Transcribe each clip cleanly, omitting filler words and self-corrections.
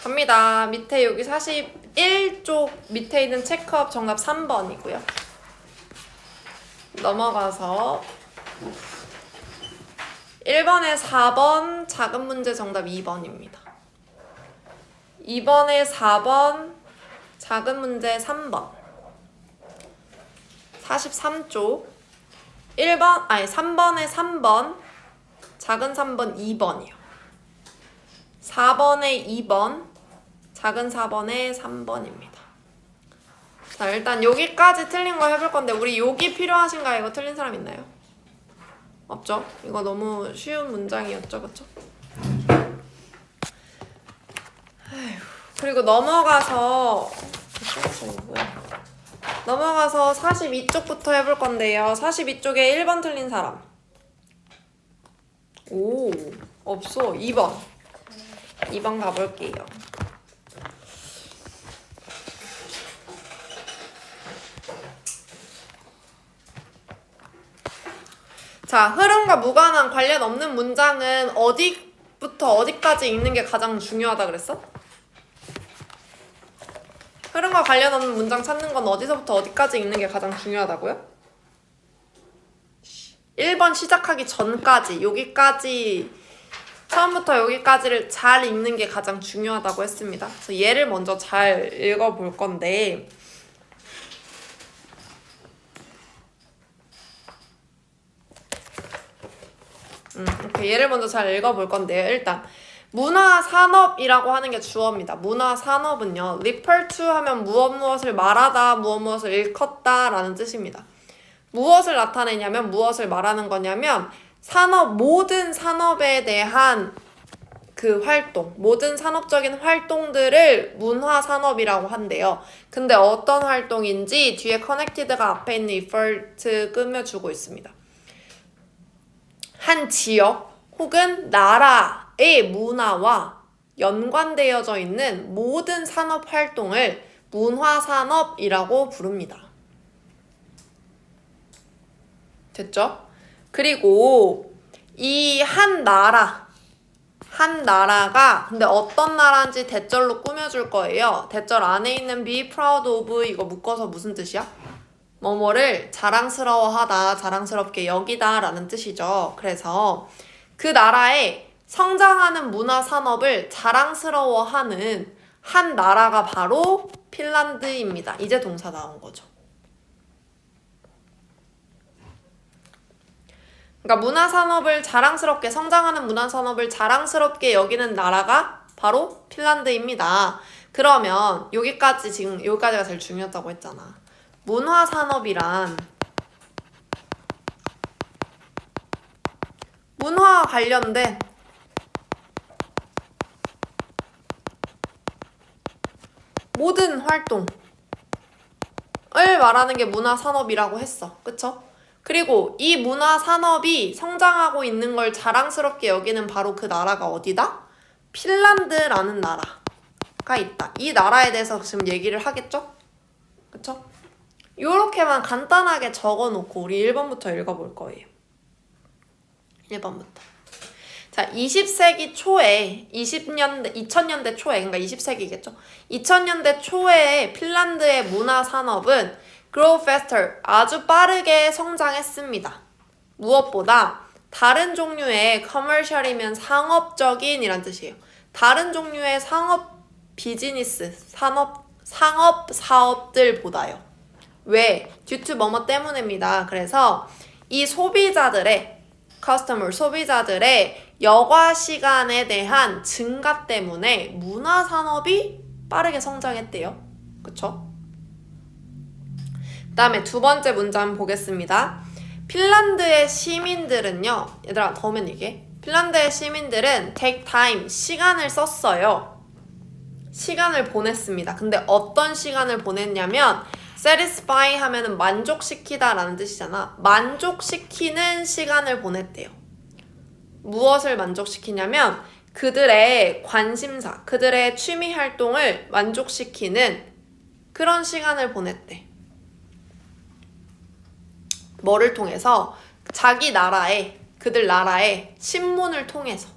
갑니다. 밑에 여기 41쪽 밑에 있는 체크업 정답 3번이고요. 넘어가서 1번에 4번 작은 문제 정답 2번입니다. 2번에 4번 작은 문제 3번. 43쪽 3번에 3번 작은 3번 2번이요. 4번에 2번 작은 4번에 3번입니다. 자, 일단 여기까지 틀린 거 해볼 건데 우리 여기 필요하신가요? 이거 틀린 사람 있나요? 없죠? 이거 너무 쉬운 문장이었죠, 그쵸? 그리고 넘어가서 42쪽부터 해볼 건데요. 42쪽에 1번 틀린 사람. 오, 없어. 2번. 2번 가볼게요. 자, 흐름과 무관한 관련 없는 문장은 어디부터 어디까지 읽는 게 가장 중요하다 그랬어? 흐름과 관련 없는 문장 찾는 건 어디서부터 어디까지 읽는 게 가장 중요하다고요? 1번 시작하기 전까지, 여기까지, 처음부터 여기까지를 잘 읽는 게 가장 중요하다고 했습니다. 그래서 얘를 먼저 잘 읽어볼 건데, 이렇게 얘를 먼저 잘 읽어볼 건데요. 일단 문화산업이라고 하는 게 주어입니다. 문화산업은요, refer to 하면 무엇을 말하다, 무엇을 일컫다 라는 뜻입니다. 무엇을 나타내냐면 무엇을 말하는 거냐면 모든 산업에 대한 그 활동, 모든 산업적인 활동들을 문화산업이라고 한대요. 근데 어떤 활동인지 뒤에 connected가 앞에 있는 refer 꾸며주고 있습니다. 한 지역 혹은 나라의 문화와 연관되어져 있는 모든 산업 활동을 문화산업이라고 부릅니다. 됐죠? 그리고 이 한 나라가 근데 어떤 나라인지 대절로 꾸며줄 거예요. 대절 안에 있는 be proud of 이거 묶어서 무슨 뜻이야? 뭐뭐를 자랑스러워하다, 자랑스럽게 여기다 라는 뜻이죠. 그래서 그 나라의 성장하는 문화산업을 자랑스러워하는 한 나라가 바로 핀란드입니다. 이제 동사 나온 거죠. 그러니까 성장하는 문화산업을 자랑스럽게 여기는 나라가 바로 핀란드입니다. 그러면 여기까지가 제일 중요하다고 했잖아. 문화산업이란 문화와 관련된 모든 활동을 말하는 게 문화산업이라고 했어. 그쵸? 그리고 이 문화산업이 성장하고 있는 걸 자랑스럽게 여기는 바로 그 나라가 어디다? 핀란드라는 나라가 있다. 이 나라에 대해서 지금 얘기를 하겠죠? 그쵸? 요렇게만 간단하게 적어놓고 우리 1번부터 읽어볼 거예요. 1번부터. 자, 20세기 초에 2000년대 초에 그러니까 20세기겠죠. 2000년대 초에 핀란드의 문화산업은 grow faster 아주 빠르게 성장했습니다. 무엇보다 다른 종류의 commercial이면 상업적인 이란 뜻이에요. 다른 종류의 상업 비즈니스, 상업 사업들보다요. 왜? due to 뭐뭐 때문입니다. 그래서 이 소비자들의 여가 시간에 대한 증가 때문에 문화산업이 빠르게 성장했대요. 그쵸? 그 다음에 두 번째 문장 보겠습니다. 핀란드의 시민들은요. 얘들아 더우면 얘기해. 핀란드의 시민들은 take time, 시간을 썼어요. 시간을 보냈습니다. 근데 어떤 시간을 보냈냐면 satisfy 하면은 만족시키다 라는 뜻이잖아. 만족시키는 시간을 보냈대요. 무엇을 만족시키냐면 그들의 관심사, 그들의 취미 활동을 만족시키는 그런 시간을 보냈대. 뭐를 통해서? 그들 나라의 신문을 통해서.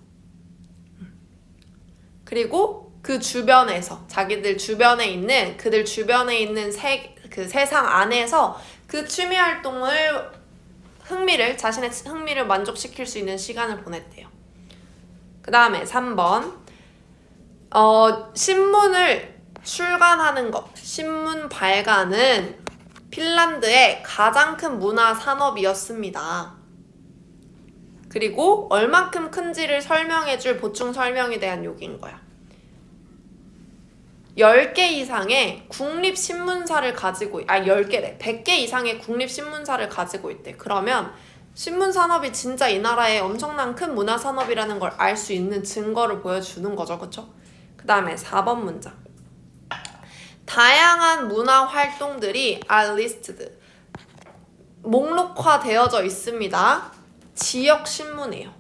그리고 그 주변에서 자기들 주변에 있는 그들 주변에 있는 그 세상 안에서 그 취미 활동을 자신의 흥미를 만족시킬 수 있는 시간을 보냈대요. 그 다음에 3번 신문을 출간하는 것, 신문 발간은 핀란드의 가장 큰 문화 산업이었습니다. 그리고 얼만큼 큰지를 설명해줄 보충 설명에 대한 요기인 거야. 10개 이상의 국립신문사를 가지고 10개래. 100개 이상의 국립신문사를 가지고 있대. 그러면 신문산업이 진짜 이 나라의 엄청난 큰 문화산업이라는 걸 알 수 있는 증거를 보여주는 거죠. 그쵸? 그 다음에 4번 문장. 다양한 문화 활동들이 are listed. 목록화되어져 있습니다. 지역 신문이에요.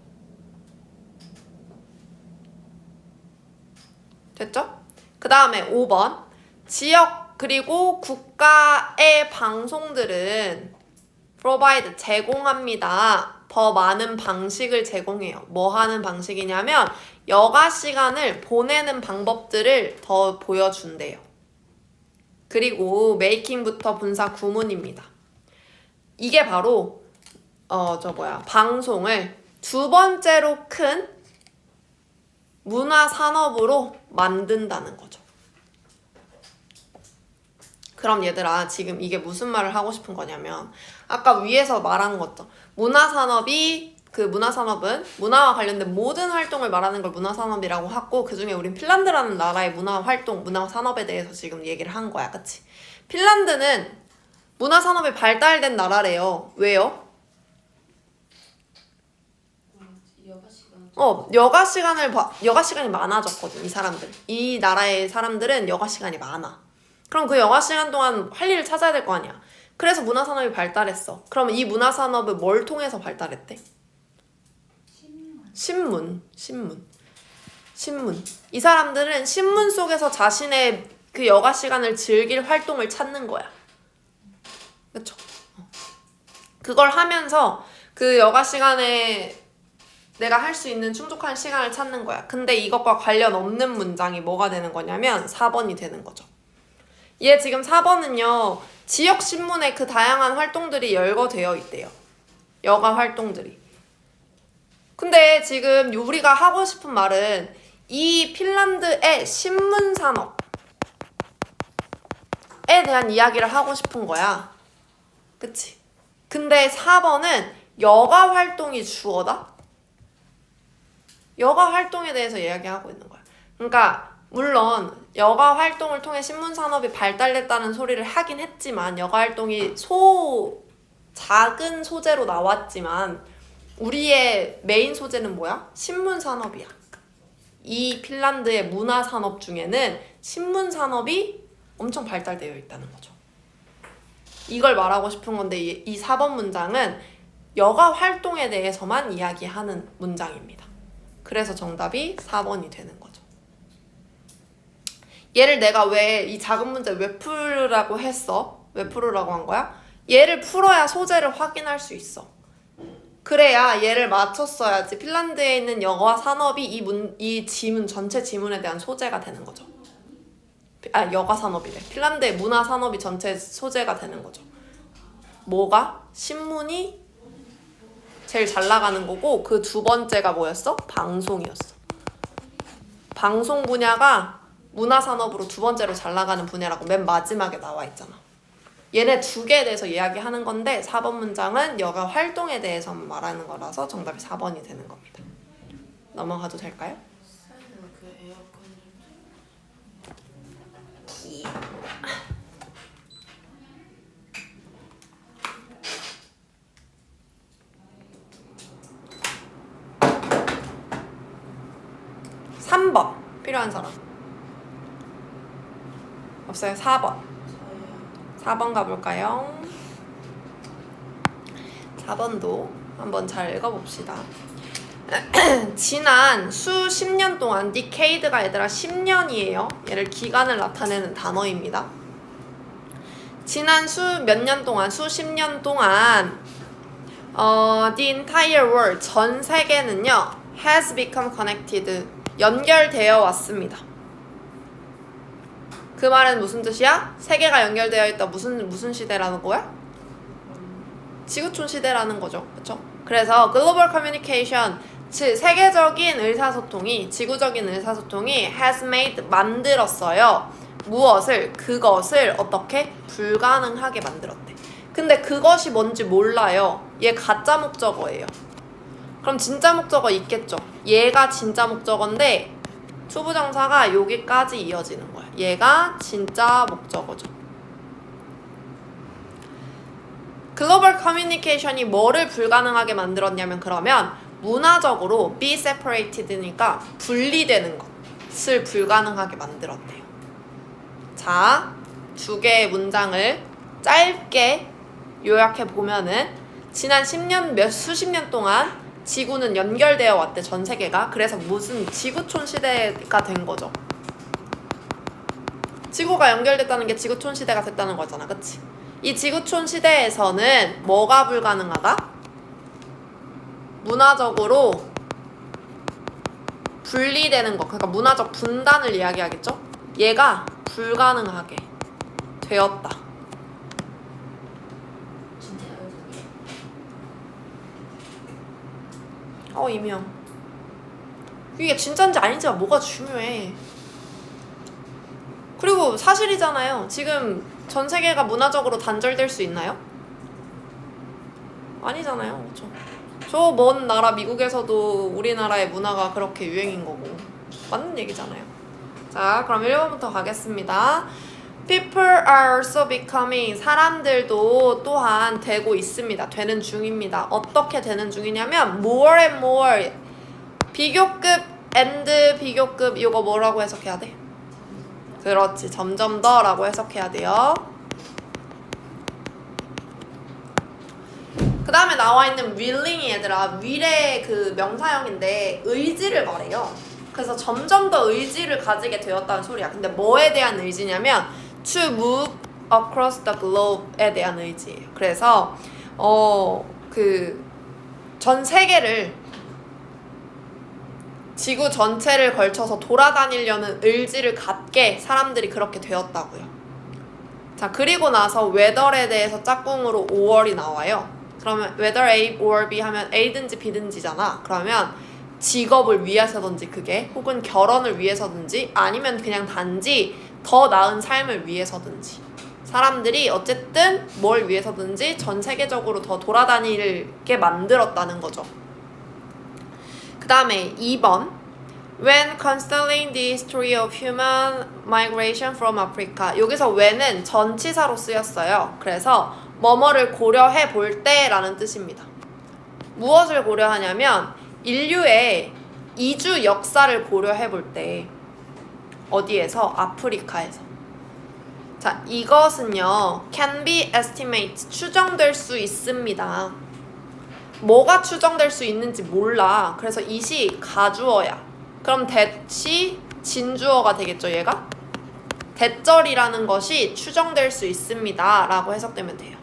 됐죠? 그 다음에 5번. 지역 그리고 국가의 방송들은 provide 제공합니다. 더 많은 방식을 제공해요. 뭐 하는 방식이냐면 여가 시간을 보내는 방법들을 더 보여준대요. 그리고 메이킹부터 분사 구문입니다. 이게 바로 방송을 두 번째로 큰 문화 산업으로 만든다는 거죠. 그럼 얘들아, 지금 이게 무슨 말을 하고 싶은 거냐면 아까 위에서 말한 것죠. 문화산업은 문화와 관련된 모든 활동을 말하는 걸 문화산업이라고 하고 그중에 우린 핀란드라는 나라의 문화활동, 문화산업에 대해서 지금 얘기를 한 거야. 그치? 핀란드는 문화산업이 발달된 나라래요. 왜요? 여가 시간이 많아졌거든, 이 사람들. 이 나라의 사람들은 여가 시간이 많아. 그럼 그 여가 시간 동안 할 일을 찾아야 될 거 아니야. 그래서 문화산업이 발달했어. 그럼 이 문화산업을 뭘 통해서 발달했대? 신문. 이 사람들은 신문 속에서 자신의 그 여가 시간을 즐길 활동을 찾는 거야. 그쵸? 그걸 하면서 그 여가 시간에 내가 할 수 있는 충족한 시간을 찾는 거야. 근데 이것과 관련 없는 문장이 뭐가 되는 거냐면 4번이 되는 거죠. 얘 지금 4번은요. 지역 신문에 그 다양한 활동들이 열거되어 있대요. 여가 활동들이. 근데 지금 우리가 하고 싶은 말은 이 핀란드의 신문 산업에 대한 이야기를 하고 싶은 거야. 그치? 근데 4번은 여가 활동이 주어다? 여가 활동에 대해서 이야기하고 있는 거야. 그러니까 물론 여가 활동을 통해 신문 산업이 발달했다는 소리를 하긴 했지만 여가 활동이 작은 소재로 나왔지만 우리의 메인 소재는 뭐야? 신문 산업이야. 이 핀란드의 문화 산업 중에는 신문 산업이 엄청 발달되어 있다는 거죠. 이걸 말하고 싶은 건데 이 4번 문장은 여가 활동에 대해서만 이야기하는 문장입니다. 그래서 정답이 4번이 되는 거죠. 얘를 내가 왜 이 작은 문제 왜 풀으라고 했어? 왜 풀으라고 한 거야? 얘를 풀어야 소재를 확인할 수 있어. 그래야 얘를 맞췄어야지 핀란드에 있는 여가 산업이 이 지문 전체 지문에 대한 소재가 되는 거죠. 여가 산업이래. 핀란드의 문화 산업이 전체 소재가 되는 거죠. 뭐가? 신문이 제일 잘 나가는 거고 그 두 번째가 뭐였어? 방송이었어. 방송 분야가 문화 산업으로 두 번째로 잘 나가는 분야라고 맨 마지막에 나와 있잖아. 얘네 두 개에 대해서 이야기하는 건데 4번 문장은 여가 활동에 대해서 말하는 거라서 정답이 4번이 되는 겁니다. 넘어가도 될까요? 필요한 사람 없어요? 4번 가볼까요? 4번도 한번 잘 읽어봅시다. 지난 수십 년 동안 decade가 얘들아 10년이에요. 얘를 기간을 나타내는 단어입니다. 지난 수십 년 동안 the entire world 전 세계는요 has become connected 연결되어 왔습니다. 그 말은 무슨 뜻이야? 세계가 연결되어 있다. 무슨 시대라는 거야? 지구촌 시대라는 거죠. 그쵸? 그래서 글로벌 커뮤니케이션, 즉 세계적인 의사소통이, 지구적인 의사소통이 has made, 만들었어요. 무엇을? 그것을 어떻게? 불가능하게 만들었대. 근데 그것이 뭔지 몰라요. 얘 가짜 목적어예요. 그럼 진짜 목적어 있겠죠? 얘가 진짜 목적어인데 투부정사가 여기까지 이어지는 거야. 얘가 진짜 목적어죠. 글로벌 커뮤니케이션이 뭐를 불가능하게 만들었냐면 문화적으로 be separated니까 분리되는 것을 불가능하게 만들었대요. 자, 두 개의 문장을 짧게 요약해 보면은 지난 수십 년 동안 지구는 연결되어 왔대, 전 세계가. 그래서 무슨 지구촌 시대가 된 거죠. 지구가 연결됐다는 게 지구촌 시대가 됐다는 거잖아, 그치? 이 지구촌 시대에서는 뭐가 불가능하다? 문화적으로 분리되는 것, 그러니까 문화적 분단을 이야기하겠죠? 얘가 불가능하게 되었다. 이명. 이게 진짜인지 아닌지가 뭐가 중요해. 그리고 사실이잖아요. 지금 전 세계가 문화적으로 단절될 수 있나요? 아니잖아요. 그렇죠? 저 먼 나라 미국에서도 우리나라의 문화가 그렇게 유행인 거고 맞는 얘기잖아요. 자, 그럼 1번부터 가겠습니다. People are also becoming, 사람들도 또한 되고 있습니다. 되는 중입니다. 어떻게 되는 중이냐면 more and more, 비교급 and 비교급, 이거 뭐라고 해석해야 돼? 그렇지, 점점 더 라고 해석해야 돼요. 그 다음에 나와 있는 willing이 얘들아, will의 그 명사형인데 의지를 말해요. 그래서 점점 더 의지를 가지게 되었다는 소리야. 근데 뭐에 대한 의지냐면 to move across the globe에 대한 의지예요. 그래서 그 전 세계를, 지구 전체를 걸쳐서 돌아다니려는 의지를 갖게 사람들이 그렇게 되었다고요. 자, 그리고 나서 whether에 대해서 짝꿍으로 or이 나와요. 그러면 whether A or B 하면 A든지 B든지잖아. 그러면 직업을 위해서든지 그게, 혹은 결혼을 위해서든지, 아니면 그냥 단지 더 나은 삶을 위해서든지, 사람들이 어쨌든 뭘 위해서든지 전 세계적으로 더 돌아다니게 만들었다는 거죠. 그 다음에 2번, When considering the history of human migration from Africa, 여기서 when은 전치사로 쓰였어요. 그래서 뭐뭐를 고려해 볼 때라는 뜻입니다. 무엇을 고려하냐면 인류의 이주 역사를 고려해 볼 때, 어디에서? 아프리카에서. 자, 이것은요 can be estimate, 추정될 수 있습니다. 뭐가 추정될 수 있는지 몰라. 그래서 이시 가주어야. 그럼 that이 진주어가 되겠죠, 얘가? 대절이라는 것이 추정될 수 있습니다 라고 해석되면 돼요.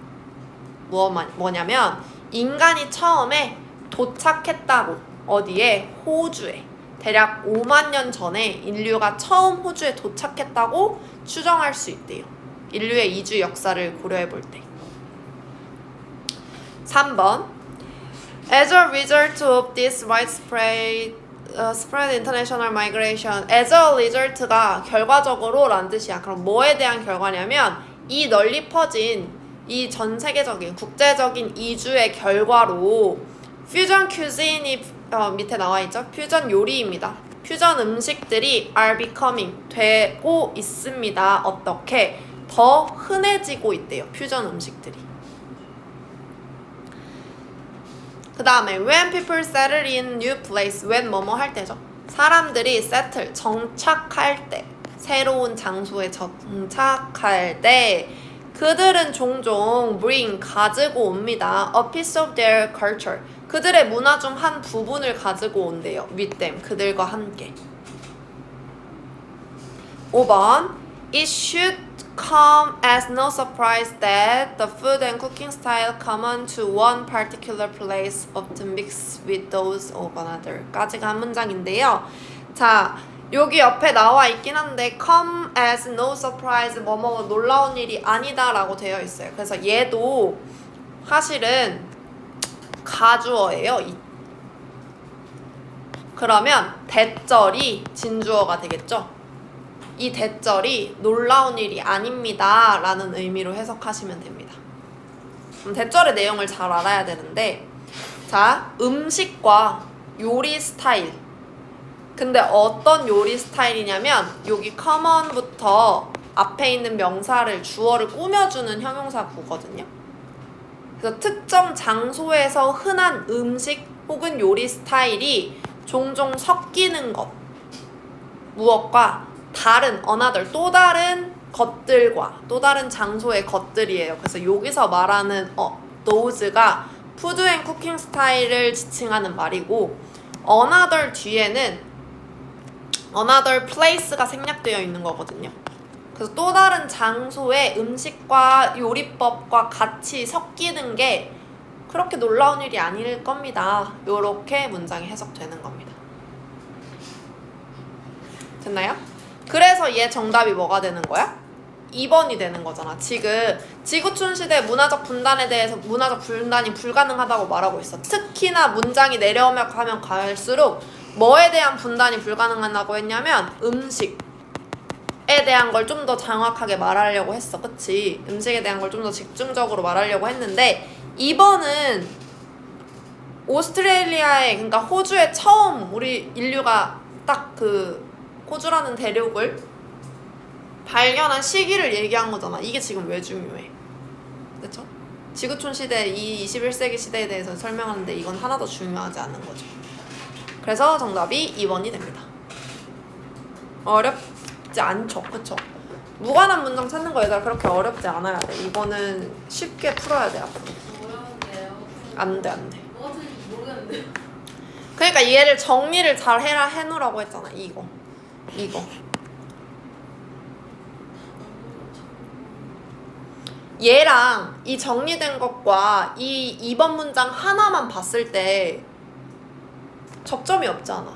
뭐냐면 인간이 처음에 도착했다고, 어디에? 호주에. 대략 5만 년 전에 인류가 처음 호주에 도착했다고 추정할 수 있대요. 인류의 이주 역사를 고려해 볼 때. 3번, As a result of this widespread international migration, as a result가 결과적으로 라는 뜻이야. 그럼 뭐에 대한 결과냐면 이 널리 퍼진 이 전 세계적인 국제적인 이주의 결과로 퓨전 cuisine이 밑에 나와 있죠. 퓨전 요리입니다. 퓨전 음식들이 are becoming, 되고 있습니다. 어떻게? 더 흔해지고 있대요. 퓨전 음식들이. 그 다음에 when people settle in new place, when 뭐뭐 할 때죠. 사람들이 settle, 정착할 때, 새로운 장소에 정착할 때 그들은 종종 bring, 가지고 옵니다. a piece of their culture, 그들의 문화 중 한 부분을 가지고 온대요. with them, 그들과 함께. 5번, it should come as no surprise that the food and cooking style common to one particular place often mix with those of another. 까지가 한 문장인데요. 자, 여기 옆에 나와 있긴 한데 come as no surprise 뭐뭐 놀라운 일이 아니다 라고 되어 있어요. 그래서 얘도 사실은 가주어예요. 그러면 대절이 진주어가 되겠죠. 이 대절이 놀라운 일이 아닙니다 라는 의미로 해석하시면 됩니다. 그럼 대절의 내용을 잘 알아야 되는데, 자, 음식과 요리 스타일. 근데 어떤 요리 스타일이냐면 여기 common부터 앞에 있는 명사를 주어를 꾸며주는 형용사구거든요. 그래서 특정 장소에서 흔한 음식 혹은 요리 스타일이 종종 섞이는 것, 무엇과 다른 another 또 다른 것들과 또 다른 장소의 것들이에요. 그래서 여기서 말하는 those가 푸드 앤 쿠킹 스타일을 지칭하는 말이고, another 뒤에는 another place가 생략되어 있는 거거든요. 그래서 또 다른 장소의 음식과 요리법과 같이 섞이는 게 그렇게 놀라운 일이 아닐 겁니다. 요렇게 문장이 해석되는 겁니다. 됐나요? 그래서 얘 정답이 뭐가 되는 거야? 2번이 되는 거잖아. 지금 지구촌 시대 문화적 분단에 대해서 문화적 분단이 불가능하다고 말하고 있어. 특히나 문장이 내려오면 가면 갈수록 뭐에 대한 분단이 불가능하다고 했냐면 음식에 대한 걸 좀 더 정확하게 말하려고 했어. 그치? 음식에 대한 걸 좀 더 집중적으로 말하려고 했는데 2번은 오스트레일리아에, 그러니까 호주에 처음 우리 인류가 딱 그 호주라는 대륙을 발견한 시기를 얘기한 거잖아. 이게 지금 왜 중요해? 그쵸? 지구촌 시대, 이 21세기 시대에 대해서 설명하는데 이건 하나도 중요하지 않은 거죠. 그래서 정답이 2번이 됩니다. 어렵지 않죠? 그쵸? 무관한 문장 찾는 거 얘들아 그렇게 어렵지 않아야 돼. 이거는 쉽게 풀어야 돼 앞으로. 어려운데요. 안 돼, 안 돼. 뭐가 틀린지 모르겠는데요. 그러니까 얘를 정리를 잘 해놓으라고 했잖아. 이거. 얘랑 이 정리된 것과 이 2번 문장 하나만 봤을 때 접점이 없잖아.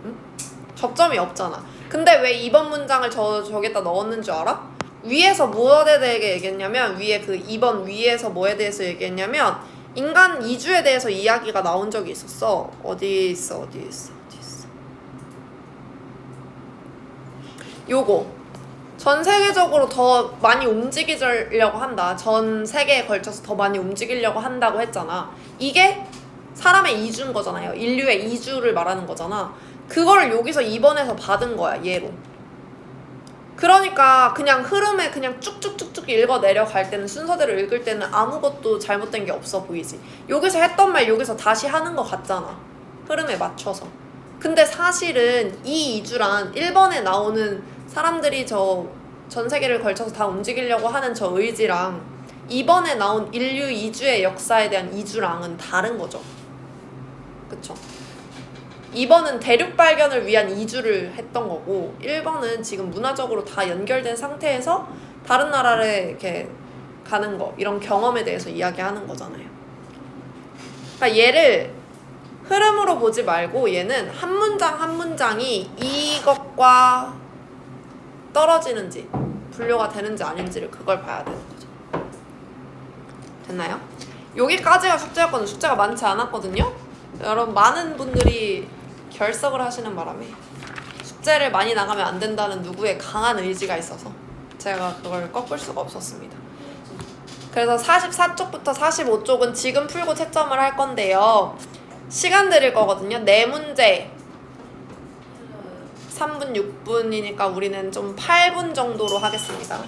응? 접점이 없잖아. 근데 왜 2번 문장을 저기다 넣었는 줄 알아? 위에서 뭐에 대해 얘기했냐면, 위에 그 2번 위에서 뭐에 대해서 얘기했냐면 인간 이주에 대해서 이야기가 나온 적이 있었어. 어디 있어. 요거 전 세계적으로 더 많이 움직이려고 한다. 전 세계에 걸쳐서 더 많이 움직이려고 한다고 했잖아. 이게 사람의 이주인 거잖아요. 인류의 이주를 말하는 거잖아. 그걸 여기서 2번에서 받은 거야, 얘로. 그러니까 그냥 흐름에 그냥 쭉쭉쭉쭉 읽어 내려갈 때는, 순서대로 읽을 때는 아무것도 잘못된 게 없어 보이지. 여기서 했던 말 여기서 다시 하는 거 같잖아, 흐름에 맞춰서. 근데 사실은 이 이주란 1번에 나오는 사람들이 전 세계를 걸쳐서 다 움직이려고 하는 저 의지랑 2번에 나온 인류 이주의 역사에 대한 이주랑은 다른 거죠. 그쵸? 2번은 대륙 발견을 위한 이주를 했던 거고 1번은 지금 문화적으로 다 연결된 상태에서 다른 나라를 이렇게 가는 거, 이런 경험에 대해서 이야기하는 거잖아요. 그러니까 얘를 흐름으로 보지 말고 얘는 한 문장 한 문장이 이것과 떨어지는지 분류가 되는지 아닌지를 그걸 봐야 되는 거죠. 됐나요? 여기까지가 숙제였거든요. 숙제가 많지 않았거든요. 여러분 많은 분들이 결석을 하시는 바람에 숙제를 많이 나가면 안 된다는 누구의 강한 의지가 있어서 제가 그걸 꺾을 수가 없었습니다. 그래서 44쪽부터 45쪽은 지금 풀고 채점을 할 건데요. 시간 드릴 거거든요. 4문제 3분 6분이니까 우리는 좀 8분 정도로 하겠습니다.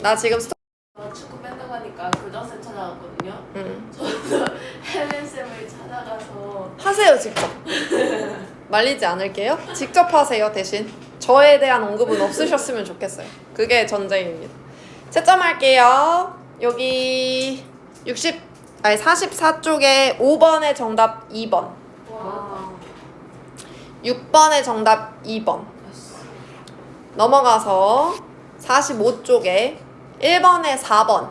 나 지금 축구 뺀다고 하니까 교장쌤 찾아갔거든요. 응. 저는 헬렌쌤을 찾아가서 하세요, 직접. 말리지 않을게요. 직접 하세요. 대신 저에 대한 언급은 없으셨으면 좋겠어요. 그게 전제입니다. 채점할게요. 여기 44쪽에 5번의 정답 2번, 와. 6번의 정답 2번. 넘어가서 45쪽에 1번에 4번,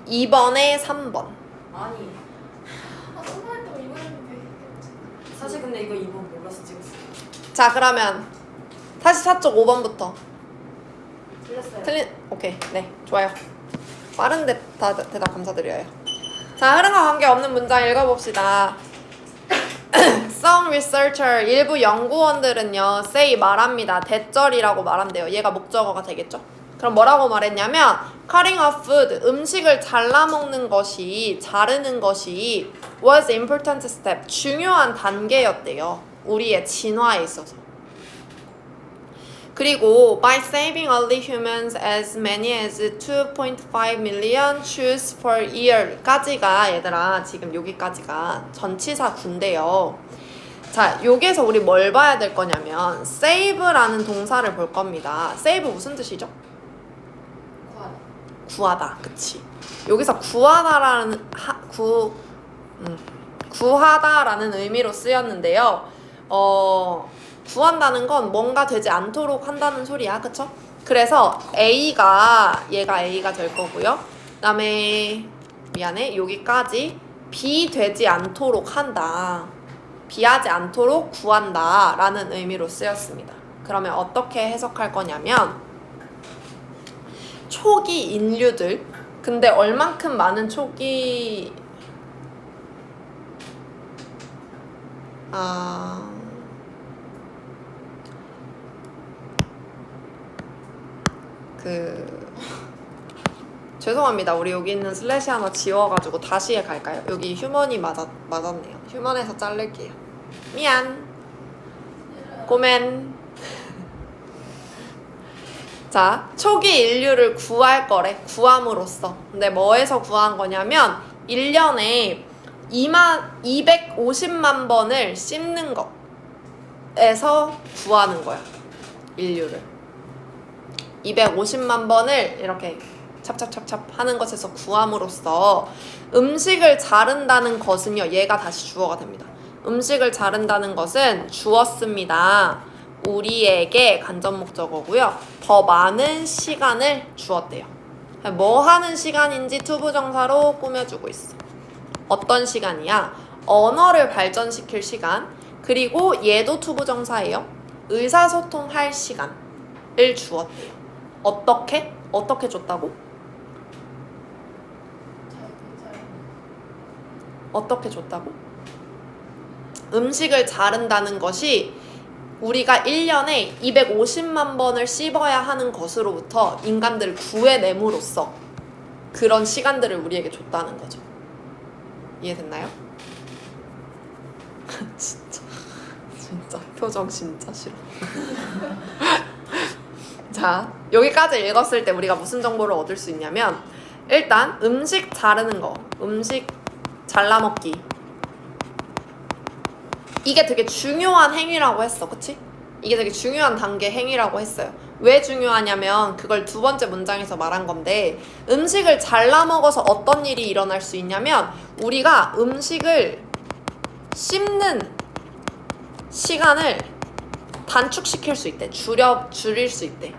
2번에 3번. 아니 사실 근데 이거 2번 몰라서 찍었어요. 자, 그러면 44쪽 5번부터. 틀렸어요. 오케이. 네, 좋아요. 빠른데 대답 감사드려요. 자, 흐름과 관계없는 문장 읽어봅시다. Some researcher, 일부 연구원들은요, say 말합니다. 대절이라고 말한대요. 얘가 목적어가 되겠죠? 그럼 뭐라고 말했냐면 cutting of food, 음식을 잘라 먹는 것이, 자르는 것이 was important step, 중요한 단계였대요. 우리의 진화에 있어서. 그리고 by saving early humans as many as 2.5 million Jews per year 까지가 얘들아 지금 여기까지가 전치사 군데요. 자, 여기에서 우리 뭘 봐야 될 거냐면 save라는 동사를 볼 겁니다. save 무슨 뜻이죠? 구하다. 그치. 여기서 구하다라는 구하다라는 의미로 쓰였는데요. 구한다는 건 뭔가 되지 않도록 한다는 소리야. 그쵸? 그래서 얘가 A가 될 거고요. 그다음에 미안해. 여기까지 비되지 않도록 한다. 비하지 않도록 구한다 라는 의미로 쓰였습니다. 그러면 어떻게 해석할 거냐면 초기 인류들, 근데 얼만큼 많은 초기 죄송합니다. 우리 여기 있는 슬래시 하나 지워가지고 다시 갈까요? 여기 휴먼이 맞았네요. 휴먼에서 자를게요. 미안. 고멘. 자, 초기 인류를 구할 거래. 구함으로써. 근데 뭐에서 구한 거냐면 1년에 250만 번을 씹는 거에서 구하는 거야. 인류를. 250만 번을 이렇게 찹찹찹찹 하는 것에서 구함으로써 음식을 자른다는 것은요. 얘가 다시 주어가 됩니다. 음식을 자른다는 것은 주었습니다. 우리에게 간접 목적어고요. 더 많은 시간을 주었대요. 뭐 하는 시간인지 투부정사로 꾸며주고 있어. 어떤 시간이야? 언어를 발전시킬 시간. 그리고 얘도 투부정사예요. 의사소통할 시간을 주었대요. 어떻게 줬다고? 어떻게 줬다고? 음식을 자른다는 것이 우리가 1년에 250만 번을 씹어야 하는 것으로부터 인간들을 구해냄으로써 그런 시간들을 우리에게 줬다는 거죠. 이해됐나요? 진짜 표정 진짜 싫어. 자, 여기까지 읽었을 때 우리가 무슨 정보를 얻을 수 있냐면 일단 음식 자르는 거, 음식 잘라먹기, 이게 되게 중요한 행위라고 했어. 그치? 이게 되게 중요한 단계 행위라고 했어요. 왜 중요하냐면 그걸 두 번째 문장에서 말한 건데 음식을 잘라 먹어서 어떤 일이 일어날 수 있냐면 우리가 음식을 씹는 시간을 단축시킬 수 있대. 줄일 수 있대.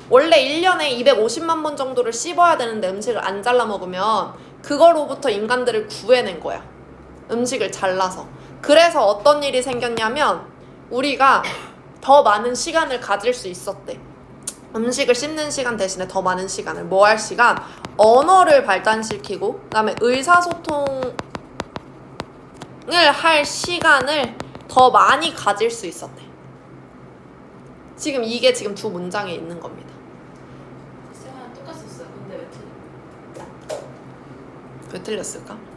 원래 1년에 250만 번 정도를 씹어야 되는데 음식을 안 잘라 먹으면 그거로부터 인간들을 구해낸 거야. 음식을 잘라서. 그래서 어떤 일이 생겼냐면 우리가 더 많은 시간을 가질 수 있었대. 음식을 씹는 시간 대신에 더 많은 시간을 뭐 할 시간? 언어를 발전시키고 그다음에 의사소통을 할 시간을 더 많이 가질 수 있었대. 지금 이게 지금 두 문장에 있는 겁니다. 쌤이랑 똑같았어요. 근데 왜 틀렸을까?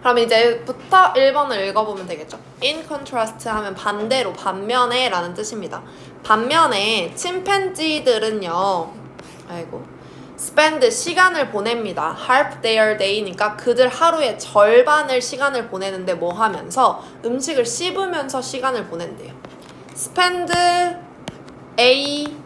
그럼 이제부터 1번을 읽어보면 되겠죠? In contrast 하면 반대로, 반면에 라는 뜻입니다. 반면에 침팬지들은요, spend 시간을 보냅니다. half their day니까 그들 하루의 절반을 시간을 보내는데 뭐 하면서? 음식을 씹으면서 시간을 보낸대요. spend A,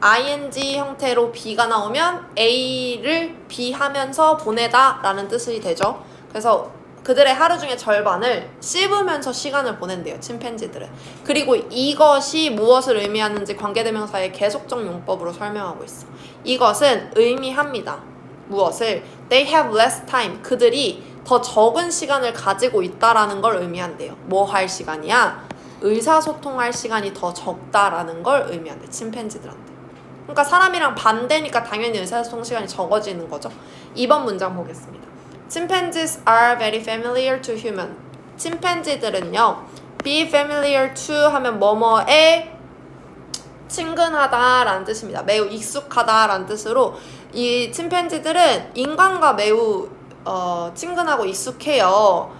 ing 형태로 B가 나오면 A를 B 하면서 보내다 라는 뜻이 되죠. 그래서 그들의 하루 중에 절반을 씹으면서 시간을 보낸대요. 침팬지들은. 그리고 이것이 무엇을 의미하는지 관계대명사의 계속적 용법으로 설명하고 있어. 이것은 의미합니다. 무엇을? They have less time. 그들이 더 적은 시간을 가지고 있다라는 걸 의미한대요. 뭐 할 시간이야? 의사소통할 시간이 더 적다라는 걸 의미한대. 침팬지들한테. 그러니까 사람이랑 반대니까 당연히 의사소통 시간이 적어지는 거죠. 2번 문장 보겠습니다. Chimpanzees are very familiar to human. 침팬지들은요, be familiar to 하면 뭐뭐에 친근하다라는 뜻입니다. 매우 익숙하다라는 뜻으로 이 침팬지들은 인간과 매우 친근하고 익숙해요.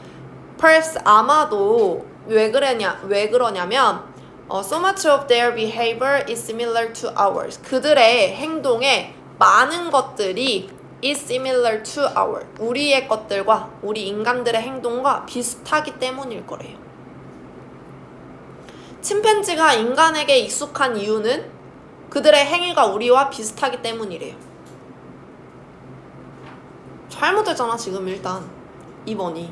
Perhaps 아마도 왜 그러냐면 so much of their behavior is similar to ours. 그들의 행동에 많은 것들이 is similar to ours. 우리의 것들과 우리 인간들의 행동과 비슷하기 때문일 거래요. 침팬지가 인간에게 익숙한 이유는 그들의 행위가 우리와 비슷하기 때문이래요. 잘못했잖아 지금 일단 2번이.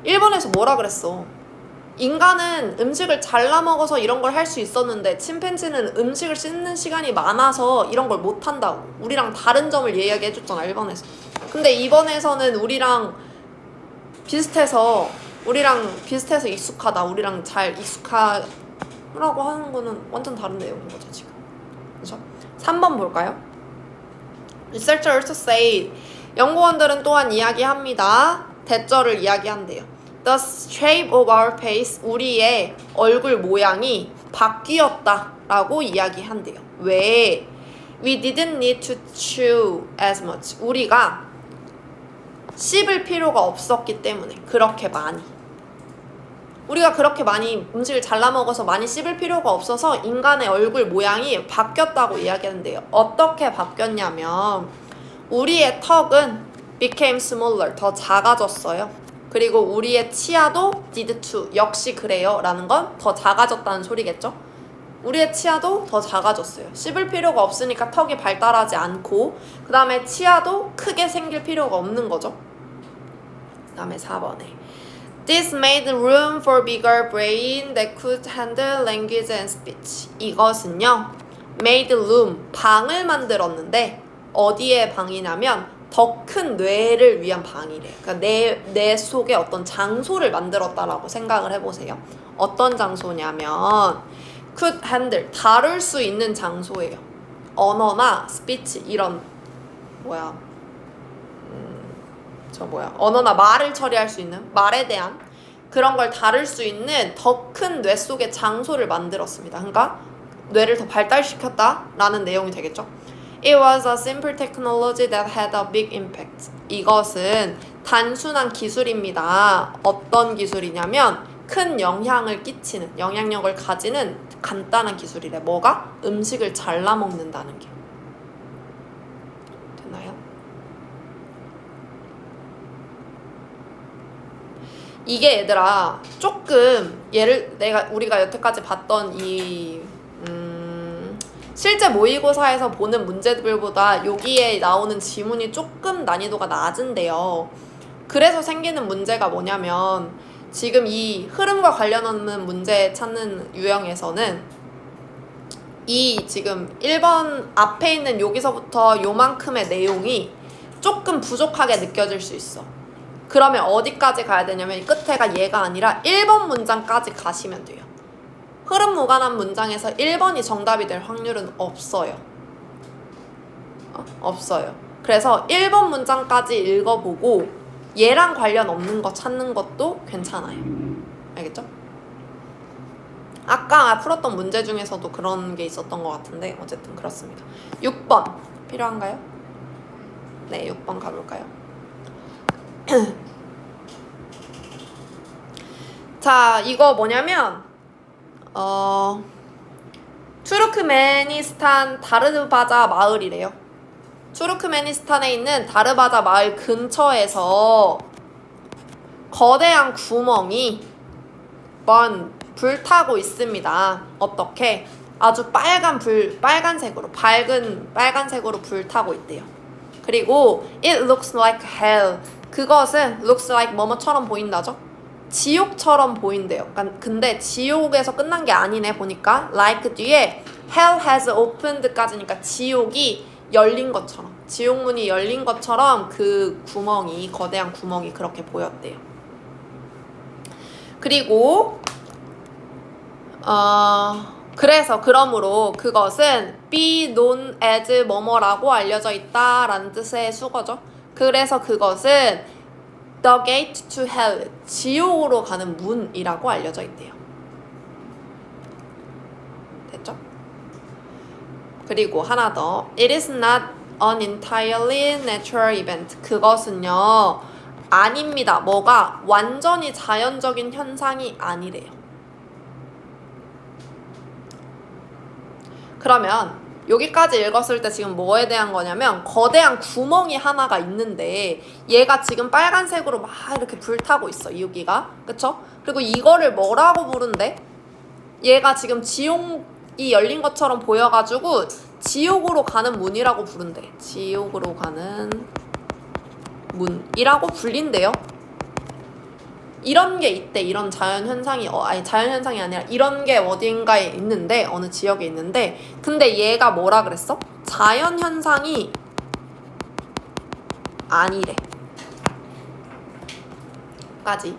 1번에서 뭐라 그랬어? 인간은 음식을 잘라 먹어서 이런 걸 할 수 있었는데 침팬지는 음식을 씹는 시간이 많아서 이런 걸 못한다고. 우리랑 다른 점을 이야기해줬잖아 1번에서. 근데 2번에서는 우리랑 비슷해서 익숙하다. 우리랑 잘 익숙하라고 하는 거는 완전 다른 내용인 거죠 지금. 그렇죠? 3번 볼까요? Researchers also say 연구원들은 또한 이야기합니다. 대절을 이야기한대요. The shape of our face, 우리의 얼굴 모양이 바뀌었다라고 이야기한대요. 왜? We didn't need to chew as much. 우리가 씹을 필요가 없었기 때문에 그렇게 많이. 우리가 그렇게 많이 음식을 잘라 먹어서 많이 씹을 필요가 없어서 인간의 얼굴 모양이 바뀌었다고 이야기하는데요. 어떻게 바뀌었냐면 우리의 턱은 became smaller, 더 작아졌어요. 그리고 우리의 치아도 did too, 역시 그래요 라는 건 더 작아졌다는 소리겠죠. 우리의 치아도 더 작아졌어요. 씹을 필요가 없으니까 턱이 발달하지 않고, 그 다음에 치아도 크게 생길 필요가 없는 거죠. 그 다음에 4번에 This made room for bigger brain that could handle language and speech. 이것은요, made room, 방을 만들었는데 어디에 방이냐면 더 큰 뇌를 위한 방이래. 그러니까 내 속에 어떤 장소를 만들었다라고 생각을 해보세요. 어떤 장소냐면 could handle, 다룰 수 있는 장소예요. 언어나 speech 이런 언어나 말을 처리할 수 있는, 말에 대한 그런 걸 다룰 수 있는 더 큰 뇌 속의 장소를 만들었습니다. 그러니까 뇌를 더 발달시켰다라는 내용이 되겠죠. It was a simple technology that had a big impact. 이것은 단순한 기술입니다. 어떤 기술이냐면 큰 영향을 끼치는, 영향력을 가지는 간단한 기술이래. 뭐가? 음식을 잘라 먹는다는 게. 되나요? 이게 얘들아 조금 우리가 여태까지 봤던 이 실제 모의고사에서 보는 문제들보다 여기에 나오는 지문이 조금 난이도가 낮은데요. 그래서 생기는 문제가 뭐냐면 지금 이 흐름과 관련없는 문제 찾는 유형에서는 이 지금 1번 앞에 있는 여기서부터 요만큼의 내용이 조금 부족하게 느껴질 수 있어. 그러면 어디까지 가야 되냐면 이 끝에가 얘가 아니라 1번 문장까지 가시면 돼요. 흐름 무관한 문장에서 1번이 정답이 될 확률은 없어요. 없어요. 그래서 1번 문장까지 읽어보고 얘랑 관련 없는 거 찾는 것도 괜찮아요. 알겠죠? 아까 풀었던 문제 중에서도 그런 게 있었던 것 같은데 어쨌든 그렇습니다. 6번 필요한가요? 네, 6번 가볼까요? 자, 이거 뭐냐면 투르크메니스탄 다르바자 마을이래요. 투르크메니스탄에 있는 다르바자 마을 근처에서 거대한 구멍이 불타고 있습니다. 어떻게? 아주 빨간색으로, 밝은 빨간색으로 불타고 있대요. 그리고 it looks like hell. 그것은 looks like 뭐뭐처럼 보인다죠? 지옥처럼 보인대요. 근데 지옥에서 끝난 게 아니네 보니까 like 뒤에 hell has opened까지니까 지옥이 열린 것처럼, 지옥문이 열린 것처럼 그 구멍이, 거대한 구멍이 그렇게 보였대요. 그리고 그래서 그러므로 그것은 be known as 뭐뭐라고 알려져 있다라는 뜻의 수거죠. 그래서 그것은 the gate to hell, 지옥으로 가는 문이라고 알려져 있대요. 됐죠? 그리고 하나 더. It is not an entirely natural event. 그것은요, 아닙니다. 뭐가 완전히 자연적인 현상이 아니래요. 그러면 여기까지 읽었을 때 지금 뭐에 대한 거냐면 거대한 구멍이 하나가 있는데 얘가 지금 빨간색으로 막 이렇게 불타고 있어, 여기가. 그쵸? 그리고 이거를 뭐라고 부른대? 얘가 지금 지옥이 열린 것처럼 보여가지고 지옥으로 가는 문이라고 부른대. 지옥으로 가는 문이라고 불린대요. 이런 게 있대. 이런 자연현상이 아니 자연현상이 아니라 이런 게 어딘가에 있는데, 어느 지역에 있는데, 근데 얘가 뭐라 그랬어? 자연현상이 아니래 까지.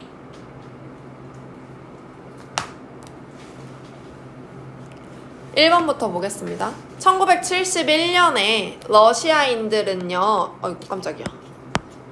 (1번부터) 보겠습니다. 1971년에 러시아인들은요, 깜짝이야.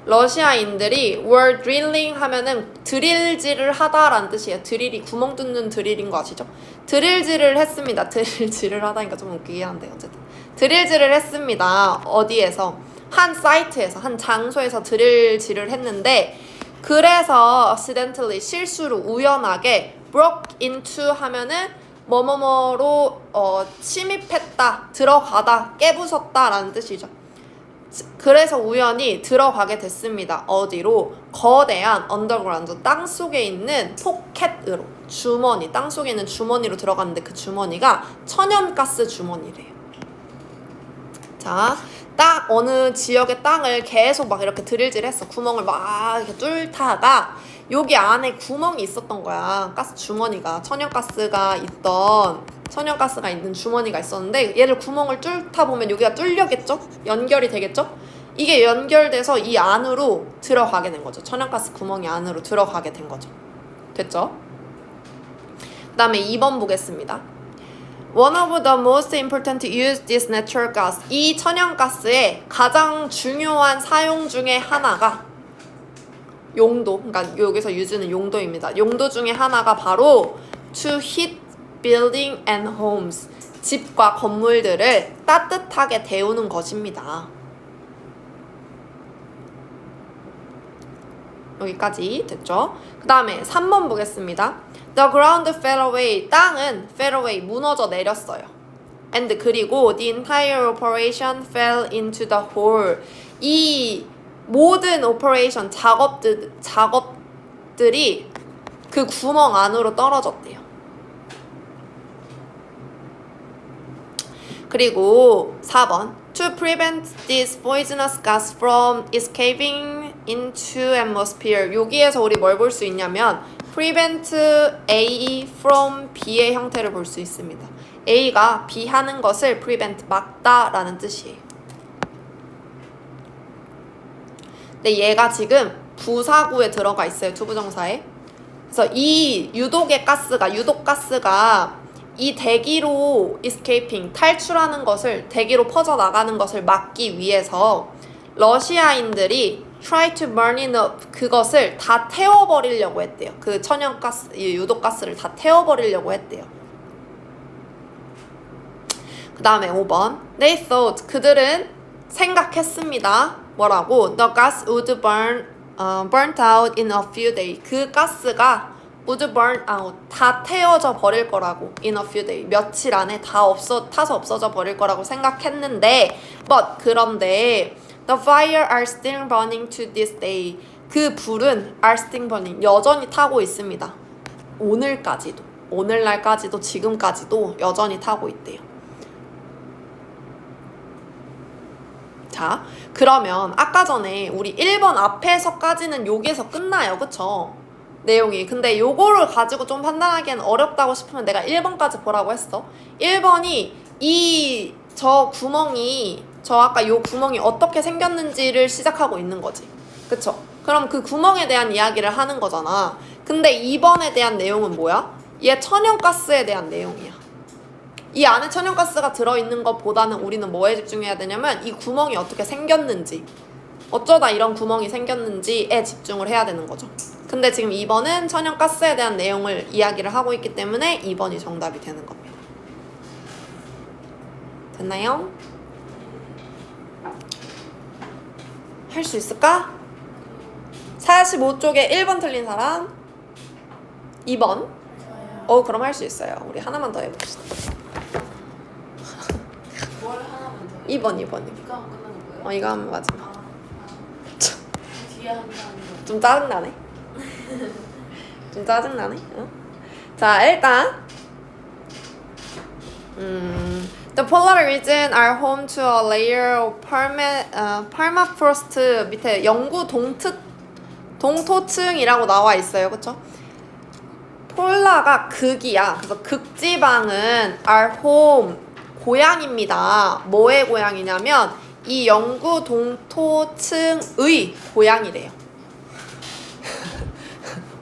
러시아인들이 were drilling 하면은 드릴질을 하다라는 뜻이에요. 드릴이 구멍 뚫는 드릴인 거 아시죠? 드릴질을 했습니다. 드릴질을 하다니까 좀 웃기긴 한데 어쨌든 드릴질을 했습니다. 어디에서? 한 사이트에서, 한 장소에서 드릴질을 했는데, 그래서 accidentally, 실수로, 우연하게 broke into 하면은 뭐뭐뭐로 침입했다, 들어가다, 깨부쉈다 라는 뜻이죠. 그래서 우연히 들어가게 됐습니다. 어디로? 거대한 언더그라운드, 땅속에 있는 포켓으로, 주머니, 땅속에 있는 주머니로 들어갔는데 그 주머니가 천연가스 주머니래요. 자, 딱 어느 지역의 땅을 계속 막 이렇게 드릴질했어. 구멍을 막 이렇게 뚫다가 여기 안에 구멍이 있었던 거야. 가스 주머니가, 천연가스가 있는 주머니가 있었는데, 얘를 구멍을 뚫다 보면 여기가 뚫려겠죠? 연결이 되겠죠? 이게 연결돼서 이 안으로 들어가게 된 거죠. 천연가스 구멍이 안으로 들어가게 된 거죠. 됐죠? 그 다음에 2번 보겠습니다. One of the most important use this natural gas. 이 천연가스의 가장 중요한 사용 중에 하나가 용도, 그러니까 여기서 use는 용도입니다. 용도 중에 하나가 바로 to heat building and homes. 집과 건물들을 따뜻하게 데우는 것입니다. 여기까지 됐죠? 그 다음에 3번 보겠습니다. The ground fell away. 땅은 fell away, 무너져 내렸어요. And 그리고 the entire operation fell into the hole. 이 모든 operation, 작업들이 그 구멍 안으로 떨어졌대요. 그리고 4번. To prevent this poisonous gas from escaping into atmosphere. 여기에서 우리 뭘 볼 수 있냐면 prevent A from B의 형태를 볼 수 있습니다. A가 B 하는 것을 prevent, 막다라는 뜻이에요. 근데 얘가 지금 부사구에 들어가 있어요. 투부정사에. 그래서 이 유독 가스가 이 대기로 escaping, 탈출하는 것을, 대기로 퍼져나가는 것을 막기 위해서 러시아인들이 try to burn it up, 그것을 다 태워버리려고 했대요. 그 천연가스, 이 유독가스를 다 태워버리려고 했대요. 그 다음에 5번. They thought, 그들은 생각했습니다. 뭐라고? The gas would burnt out in a few days. 그 가스가 would burn out, 다 태워져 버릴 거라고. in a few days, 며칠 안에 다 타서 없어져 버릴 거라고 생각했는데, 그런데 the fire are still burning to this day. 그 불은 are still burning, 여전히 타고 있습니다. 오늘날까지도 지금까지도 여전히 타고 있대요. 자, 그러면 아까 전에 우리 1번 앞에서까지는 여기에서 끝나요. 그쵸? 내용이. 근데 요거를 가지고 좀 판단하기엔 어렵다고 싶으면 내가 1번까지 보라고 했어. 1번이 저 구멍이 저 아까 요 구멍이 어떻게 생겼는지를 시작하고 있는 거지. 그쵸? 그럼 그 구멍에 대한 이야기를 하는 거잖아. 근데 2번에 대한 내용은 뭐야? 얘 천연가스에 대한 내용이야. 이 안에 천연가스가 들어있는 것보다는 우리는 뭐에 집중해야 되냐면 이 구멍이 어떻게 생겼는지, 어쩌다 이런 구멍이 생겼는지에 집중을 해야 되는 거죠. 근데 지금 2번은 천연가스에 대한 내용을 이야기를 하고 있기 때문에 2번이 정답이 되는 겁니다. 됐나요? 할 수 있을까? 45쪽에 1번 틀린 사람? 2번? 그럼 할 수 있어요. 우리 하나만 더 해봅시다. 뭘 하나만 더 2번. 이거 하면 끝나는 거예요? 이거 하면 마지막. 뒤에 한다는 거. 좀 짜증나네. 좀 짜증나네. 자, 일단 The polar region are home to a layer of permafrost 밑에 영구 동토층이라고 나와 있어요. 그쵸? 폴라가 극이야. 그래서 극지방은 are home, 고향입니다. 뭐의 고향이냐면 이 영구 동토층의 고향이래요.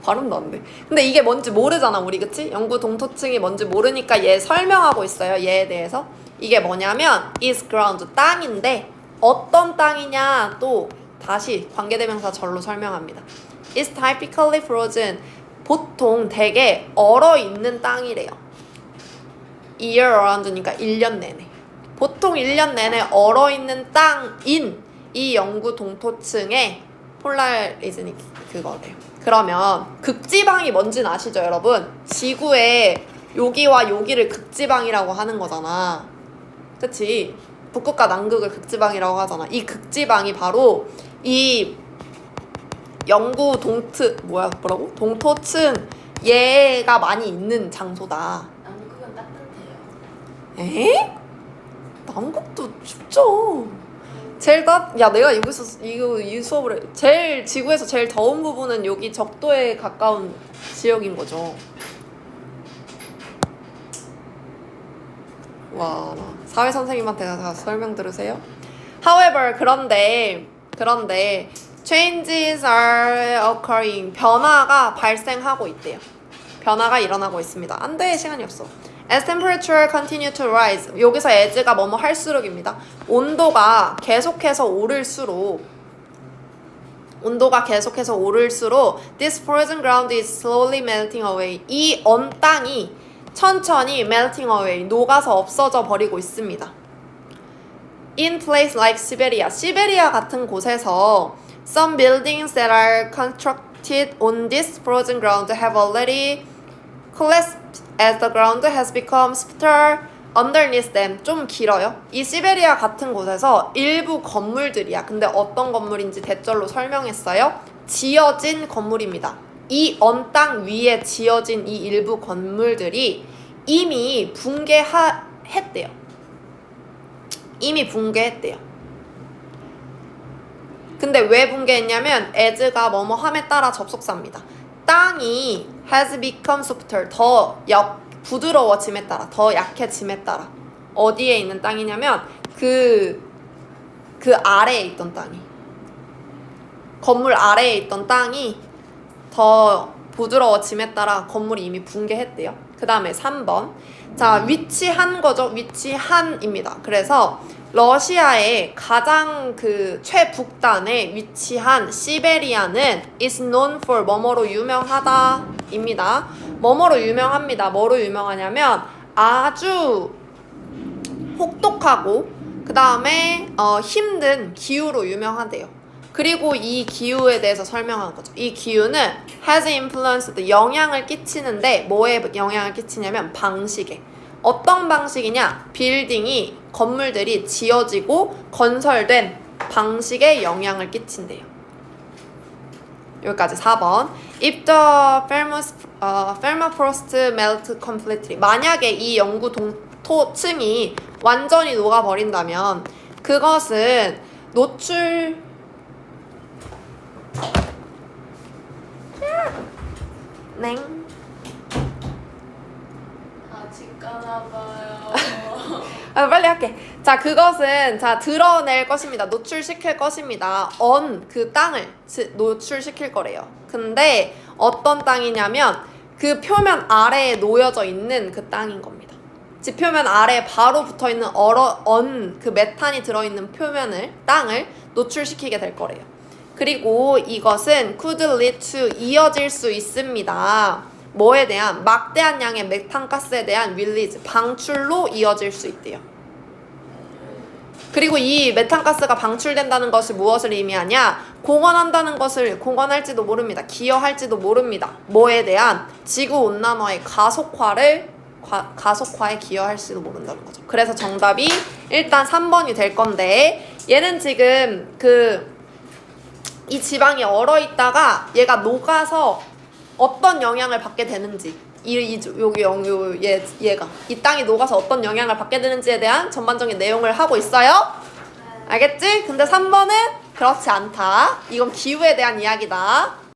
발음도 안 돼. 근데 이게 뭔지 모르잖아, 우리. 그치? 영구 동토층이 뭔지 모르니까 얘 설명하고 있어요. 얘에 대해서. 이게 뭐냐면 is ground, 땅인데 어떤 땅이냐 또 다시 관계대명사 절로 설명합니다. is typically frozen, 보통 되게 얼어있는 땅이래요. year round니까 1년 내내. 보통 1년 내내 얼어있는 땅인 이 영구 동토층의 폴라 리즌이 그거래요. 그러면 극지방이 뭔지는 아시죠, 여러분? 지구의 여기와 여기를 극지방이라고 하는 거잖아. 그치? 북극과 남극을 극지방이라고 하잖아. 이 극지방이 바로 이 영구 뭐라고? 동토층 얘가 많이 있는 장소다. 남극은 따뜻해요. 에? 남극도 춥죠. 야, 내가 여기서 이 수업을 해. 지구에서 제일 더운 부분은 여기 적도에 가까운 지역인 거죠. 와, 사회 선생님한테 다 설명 들으세요? However, 그런데 changes are occurring, 변화가 발생하고 있대요. 변화가 일어나고 있습니다. 안 돼, 시간이 없어. As temperature continue to rise, 여기서 as가 뭐뭐 할수록입니다. 온도가 계속해서 오를수록 this frozen ground is slowly melting away, 이 언 땅이 천천히 melting away, 녹아서 없어져 버리고 있습니다. In place like Siberia, 시베리아 같은 곳에서 some buildings that are constructed on this frozen ground have already collapsed as the ground has become softer underneath them. 좀 길어요. 이 시베리아 같은 곳에서 일부 건물들이야. 근데 어떤 건물인지 대절로 설명했어요. 지어진 건물입니다. 이 언 땅 위에 지어진 이 일부 건물들이 이미 붕괴했대요. 근데 왜 붕괴했냐면 as가 뭐뭐 함에 따라 접속사입니다. 땅이 has become softer, 더 부드러워짐에 따라, 더 약해짐에 따라. 어디에 있는 땅이냐면 그 아래에 있던 땅이, 건물 아래에 있던 땅이 더 부드러워짐에 따라 건물이 이미 붕괴했대요. 그 다음에 3번. 자, 위치한 거죠. 위치한입니다. 그래서 러시아의 가장 최북단에 위치한 시베리아는 is known for 뭐뭐로 유명하다 입니다. 뭐뭐로 유명합니다. 뭐로 유명하냐면 아주 혹독하고 그 다음에 힘든 기후로 유명하대요. 그리고 이 기후에 대해서 설명한 거죠. 이 기후는 has influenced, 영향을 끼치는데 뭐에 영향을 끼치냐면 방식에. 어떤 방식이냐? 건물들이 지어지고 건설된 방식에 영향을 끼친대요. 여기까지 4번. If the permafrost melt completely, 만약에 이 영구 동토층이 완전히 녹아버린다면 그것은 집 가나봐요. 빨리 할게. 자, 그것은 자 드러낼 것입니다. 노출시킬 것입니다. 그 땅을 노출시킬 거래요. 근데 어떤 땅이냐면 그 표면 아래에 놓여져 있는 그 땅인 겁니다. 지표면 아래에 바로 붙어 있는 그 메탄이 들어있는 땅을 노출시키게 될 거래요. 그리고 이것은 could lead to 이어질 수 있습니다. 뭐에 대한? 막대한 양의 메탄가스에 대한 릴리즈, 방출로 이어질 수 있대요. 그리고 이 메탄가스가 방출된다는 것이 무엇을 의미하냐? 공헌할지도 모릅니다. 기여할지도 모릅니다. 뭐에 대한? 지구온난화의 가속화에 기여할지도 모른다는 거죠. 그래서 정답이 일단 3번이 될 건데, 얘는 지금 이 지방이 얼어있다가 얘가 녹아서 어떤 영향을 받게 되는지, 얘가 이 땅이 녹아서 어떤 영향을 받게 되는지에 대한 전반적인 내용을 하고 있어요. 알겠지? 근데 3번은 그렇지 않다. 이건 기후에 대한 이야기다.